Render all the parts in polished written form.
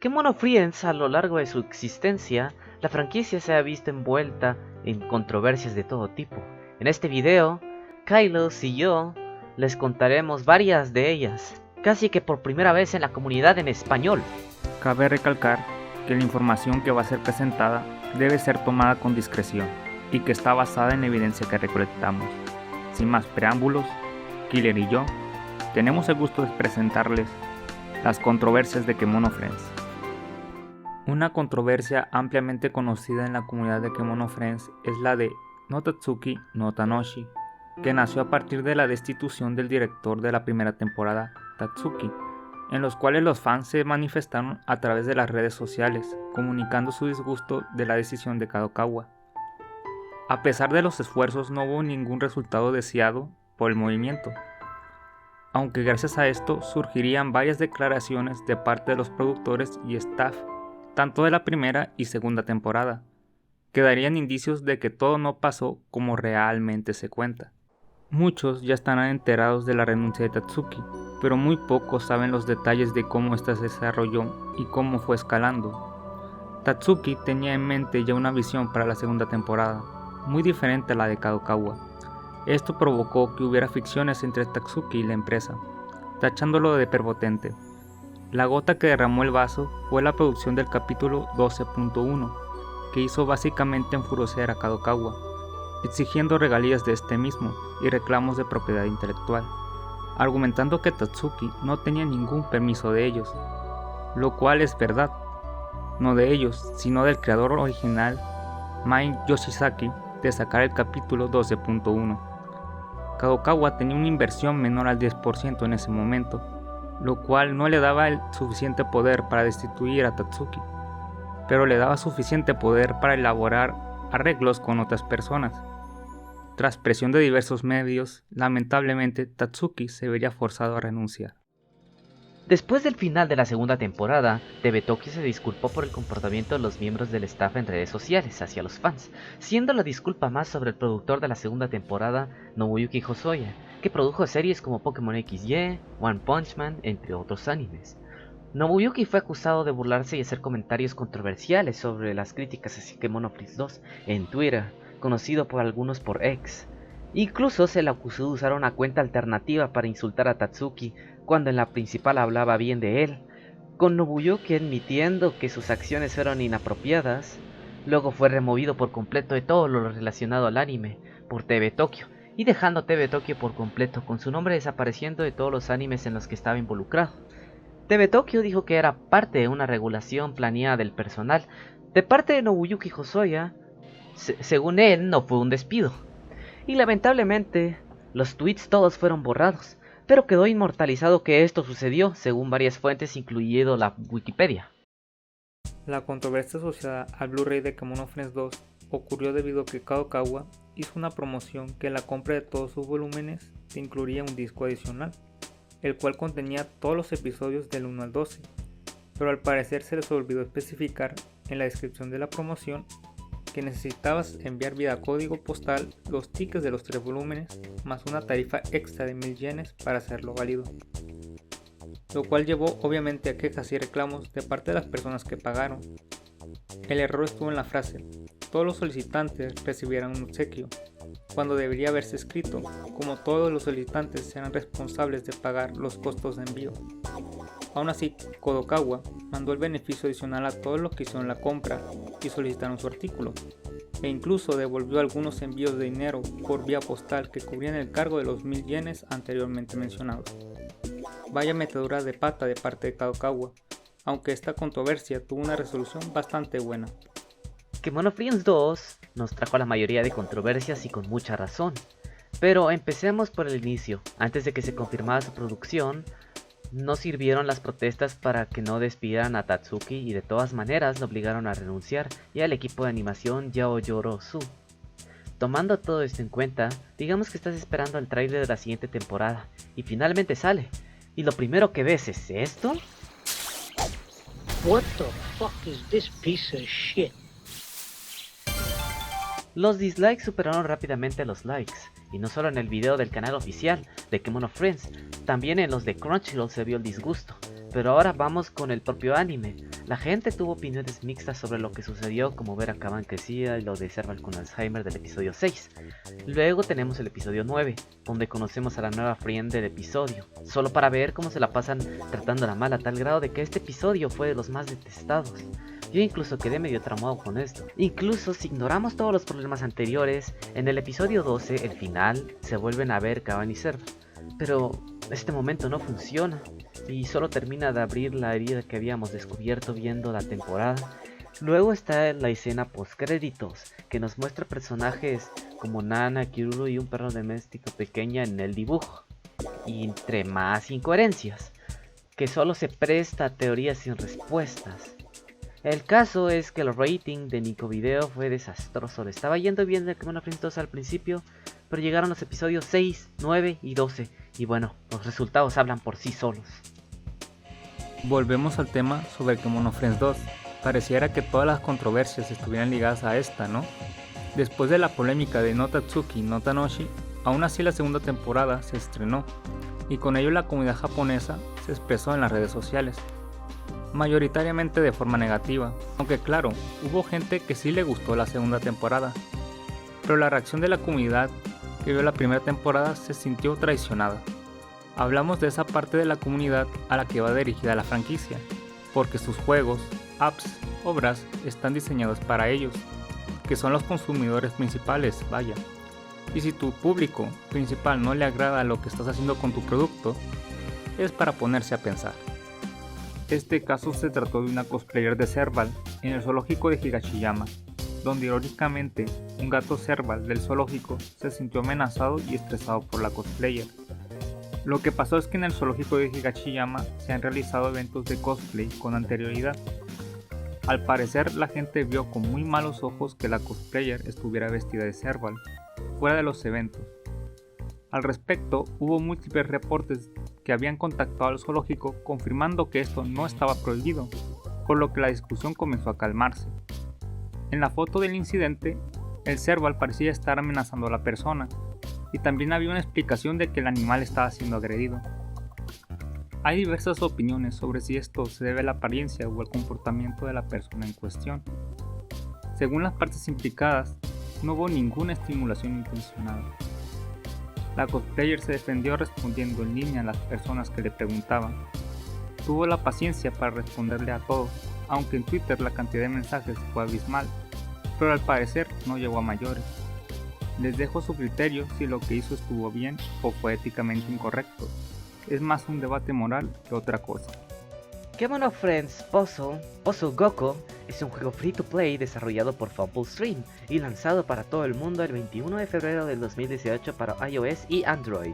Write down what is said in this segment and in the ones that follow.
Kemono Friends, a lo largo de su existencia, la franquicia se ha visto envuelta en controversias de todo tipo. En este video, Kylos y yo les contaremos varias de ellas, casi que por primera vez en la comunidad en español. Cabe recalcar que la información que va a ser presentada debe ser tomada con discreción y que está basada en la evidencia que recolectamos. Sin más preámbulos, Killer y yo tenemos el gusto de presentarles las controversias de Kemono Friends. Una controversia ampliamente conocida en la comunidad de Kemono Friends es la de no Tatsuki no Tanoshi, que nació a partir de la destitución del director de la primera temporada, Tatsuki, en los cuales los fans se manifestaron a través de las redes sociales, comunicando su disgusto de la decisión de Kadokawa. A pesar de los esfuerzos, no hubo ningún resultado deseado por el movimiento, aunque gracias a esto surgirían varias declaraciones de parte de los productores y staff, tanto de la primera y segunda temporada, que darían indicios de que todo no pasó como realmente se cuenta. Muchos ya estarán enterados de la renuncia de Tatsuki, pero muy pocos saben los detalles de cómo ésta se desarrolló y cómo fue escalando. Tatsuki tenía en mente ya una visión para la segunda temporada, muy diferente a la de Kadokawa. Esto provocó que hubiera fricciones entre Tatsuki y la empresa, tachándolo de prepotente. La gota que derramó el vaso fue la producción del capítulo 12.1, que hizo básicamente enfurecer a Kadokawa, exigiendo regalías de este mismo y reclamos de propiedad intelectual, argumentando que Tatsuki no tenía ningún permiso de ellos, lo cual es verdad, no de ellos, sino del creador original, Mai Yoshizaki, de sacar el capítulo 12.1. Kadokawa tenía una inversión menor al 10% en ese momento, lo cual no le daba el suficiente poder para destituir a Tatsuki, pero le daba suficiente poder para elaborar arreglos con otras personas. Tras presión de diversos medios, lamentablemente Tatsuki se vería forzado a renunciar. Después del final de la segunda temporada, TV Tokyo se disculpó por el comportamiento de los miembros del staff en redes sociales hacia los fans, siendo la disculpa más sobre el productor de la segunda temporada, Nobuyuki Hosoya, que produjo series como Pokémon XY, One Punch Man, entre otros animes. Nobuyuki fue acusado de burlarse y hacer comentarios controversiales sobre las críticas hacia Kemono Friends 2 en Twitter, conocido por algunos por X. Incluso se le acusó de usar una cuenta alternativa para insultar a Tatsuki, cuando en la principal hablaba bien de él, con Nobuyuki admitiendo que sus acciones fueron inapropiadas. Luego fue removido por completo de todo lo relacionado al anime por TV Tokyo, y dejando TV Tokyo por completo, con su nombre desapareciendo de todos los animes en los que estaba involucrado. TV Tokyo dijo que era parte de una regulación planeada del personal. De parte de Nobuyuki Hosoya, según él, no fue un despido. Y lamentablemente, los tweets todos fueron borrados, pero quedó inmortalizado que esto sucedió, según varias fuentes, incluyendo la Wikipedia. La controversia asociada al Blu-ray de Kemono Friends 2 ocurrió debido a que Kadokawa hizo una promoción que en la compra de todos sus volúmenes se incluiría un disco adicional, el cual contenía todos los episodios del 1 al 12, pero al parecer se les olvidó especificar en la descripción de la promoción que necesitabas enviar vía código postal los tickets de los 3 volúmenes más una tarifa extra de 1000 yenes para hacerlo válido, lo cual llevó obviamente a quejas y reclamos de parte de las personas que pagaron. El error estuvo en la frase: todos los solicitantes recibieran un obsequio, cuando debería haberse escrito: como todos los solicitantes serán responsables de pagar los costos de envío. Aún así, Kadokawa mandó el beneficio adicional a todos los que hicieron la compra y solicitaron su artículo, e incluso devolvió algunos envíos de dinero por vía postal que cubrían el cargo de los 1000 yenes anteriormente mencionados. Vaya metedura de pata de parte de Kadokawa, aunque esta controversia tuvo una resolución bastante buena. Kemono Friends 2 nos trajo la mayoría de controversias y con mucha razón, pero empecemos por el inicio. Antes de que se confirmara su producción, no sirvieron las protestas para que no despidieran a Tatsuki, y de todas maneras lo obligaron a renunciar, y al equipo de animación Yaoyorozu. Tomando todo esto en cuenta, digamos que estás esperando el tráiler de la siguiente temporada, y finalmente sale, y lo primero que ves es esto. What the fuck is this piece of shit? Los dislikes superaron rápidamente a los likes, y no solo en el video del canal oficial de Kemono Friends, también en los de Crunchyroll se vio el disgusto, Pero ahora vamos con el propio anime. La gente tuvo opiniones mixtas sobre lo que sucedió, como ver a Kaban crecida y lo de Serval con Alzheimer del episodio 6. Luego tenemos el episodio 9, donde conocemos a la nueva friend del episodio, solo para ver cómo se la pasan tratándola mal a tal grado de que este episodio fue de los más detestados. Yo incluso quedé medio traumado con esto. Incluso si ignoramos todos los problemas anteriores, en el episodio 12, el final, se vuelven a ver Kaban y Serval. Pero este momento no funciona y solo termina de abrir la herida que habíamos descubierto viendo la temporada. Luego está la escena post créditos, que nos muestra personajes como Nana, Kiruru y un perro doméstico pequeña en el dibujo. Y entre más incoherencias, que solo se presta a teorías sin respuestas. El caso es que el rating de Nico Video fue desastroso. Le estaba yendo bien de Kemono Friends 2 al principio, pero llegaron los episodios 6, 9 y 12. Y bueno, los resultados hablan por sí solos. Volvemos al tema sobre Kemono Friends 2. Pareciera que todas las controversias estuvieran ligadas a esta, ¿no? Después de la polémica de No Tatsuki no Tanoshi, aún así la segunda temporada se estrenó, y con ello la comunidad japonesa se expresó en las redes sociales, mayoritariamente de forma negativa, aunque claro, hubo gente que sí le gustó la segunda temporada, pero la reacción de la comunidad que vio la primera temporada se sintió traicionada. Hablamos de esa parte de la comunidad a la que va dirigida la franquicia, porque sus juegos, apps, obras están diseñados para ellos, que son los consumidores principales, vaya. Y si tu público principal no le agrada lo que estás haciendo con tu producto, es para ponerse a pensar. Este caso se trató de una cosplayer de Serval en el zoológico de Higashiyama, donde irónicamente un gato Serval del zoológico se sintió amenazado y estresado por la cosplayer. Lo que pasó es que en el zoológico de Higashiyama se han realizado eventos de cosplay con anterioridad. Al parecer la gente vio con muy malos ojos que la cosplayer estuviera vestida de Serval fuera de los eventos. Al respecto, hubo múltiples reportes que habían contactado al zoológico confirmando que esto no estaba prohibido, por lo que la discusión comenzó a calmarse. En la foto del incidente, el Serval parecía estar amenazando a la persona, y también había una explicación de que el animal estaba siendo agredido. Hay diversas opiniones sobre si esto se debe a la apariencia o al comportamiento de la persona en cuestión. Según las partes implicadas, no hubo ninguna estimulación intencionada. La cosplayer se defendió respondiendo en línea a las personas que le preguntaban. Tuvo la paciencia para responderle a todos, aunque en Twitter la cantidad de mensajes fue abismal, pero al parecer no llegó a mayores. Les dejo su criterio si lo que hizo estuvo bien o fue éticamente incorrecto. Es más un debate moral que otra cosa. Kemono Friends Puzzle Go es un juego free to play desarrollado por Fumble Stream y lanzado para todo el mundo el 21 de febrero del 2018 para iOS y Android.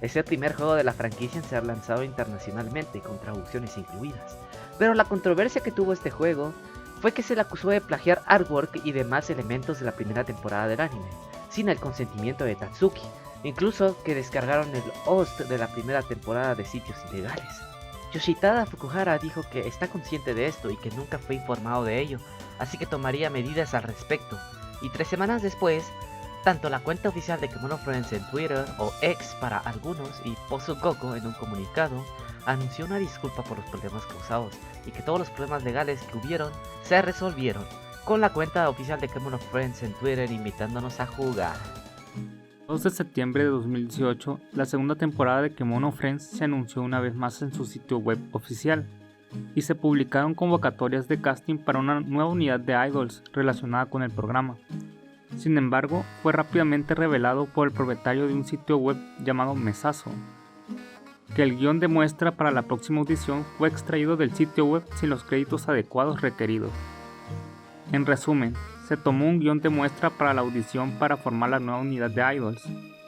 Es el primer juego de la franquicia en ser lanzado internacionalmente con traducciones incluidas, pero la controversia que tuvo este juego fue que se le acusó de plagiar artwork y demás elementos de la primera temporada del anime, sin el consentimiento de Tatsuki, incluso que descargaron el host de la primera temporada de sitios ilegales. Yoshitada Fukuhara dijo que está consciente de esto y que nunca fue informado de ello, así que tomaría medidas al respecto. Y 3 semanas después, tanto la cuenta oficial de Kemono Friends en Twitter, o X para algunos, y Puzzle Go en un comunicado, anunció una disculpa por los problemas causados y que todos los problemas legales que hubieron se resolvieron, con la cuenta oficial de Kemono Friends en Twitter invitándonos a jugar. 2 de septiembre de 2018, la segunda temporada de Kemono Friends se anunció una vez más en su sitio web oficial, y se publicaron convocatorias de casting para una nueva unidad de idols relacionada con el programa. Sin embargo, fue rápidamente revelado por el propietario de un sitio web llamado Mesazo, que el guión de muestra para la próxima audición fue extraído del sitio web sin los créditos adecuados requeridos. En resumen, se tomó un guión de muestra para la audición para formar la nueva unidad de idols,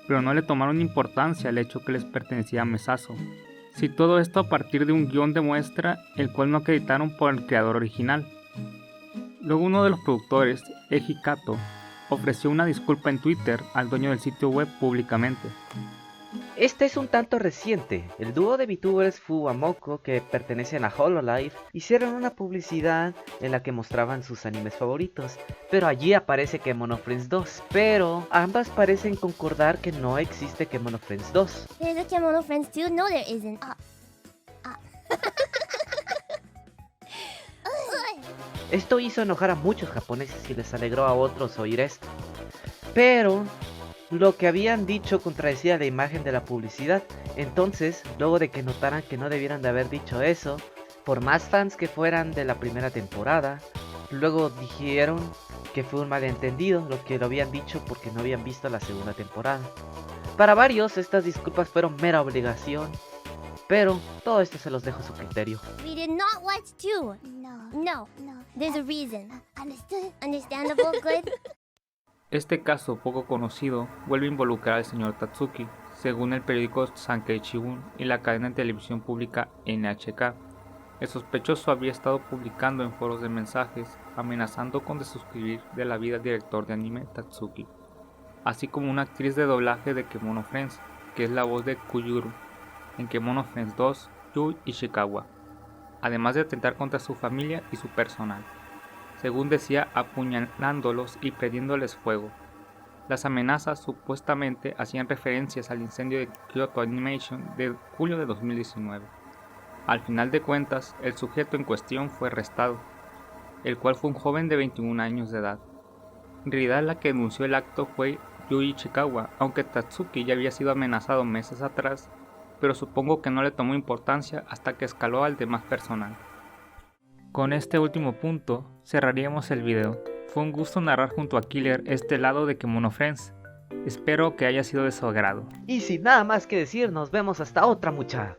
pero no le tomaron importancia al hecho que les pertenecía a Mesazo. Si todo esto a partir de un guión de muestra, el cual no acreditaron por el creador original. Luego uno de los productores, Eiji Kato, ofreció una disculpa en Twitter al dueño del sitio web públicamente. Este es un tanto reciente. El dúo de VTubers Fuwamoko, que pertenecen a Hololive, hicieron una publicidad en la que mostraban sus animes favoritos, pero allí aparece Kemono Friends 2, pero ambas parecen concordar que no existe Kemono Friends 2. There's a Kemono Friends 2? No, there isn't. Esto hizo enojar a muchos japoneses y les alegró a otros oír esto. Pero lo que habían dicho contradecía la imagen de la publicidad. Entonces, luego de que notaran que no debieran de haber dicho eso, por más fans que fueran de la primera temporada, luego dijeron que fue un malentendido lo que lo habían dicho porque no habían visto la segunda temporada. Para varios, estas disculpas fueron mera obligación, pero todo esto se los dejo a su criterio. We did not watch two. No. There's a reason. Understandable, good. Este caso poco conocido vuelve a involucrar al señor Tatsuki, según el periódico Sankei Shimbun y la cadena de televisión pública NHK. El sospechoso había estado publicando en foros de mensajes amenazando con desuscribir de la vida al director de anime Tatsuki, así como una actriz de doblaje de Kemono Friends, que es la voz de Kuyuru en Kemono Friends 2, Yui Ishikawa, además de atentar contra su familia y su personal, según decía, apuñalándolos y prendiéndoles fuego. Las amenazas supuestamente hacían referencias al incendio de Kyoto Animation de julio de 2019. Al final de cuentas, el sujeto en cuestión fue arrestado, el cual fue un joven de 21 años de edad. En realidad la que denunció el acto fue Yui Ishikawa, aunque Tatsuki ya había sido amenazado meses atrás, pero supongo que no le tomó importancia hasta que escaló al demás personal. Con este último punto cerraríamos el video. Fue un gusto narrar junto a Killer este lado de Kemono Friends. Espero que haya sido de su agrado. Y sin nada más que decir, nos vemos hasta otra, mucha.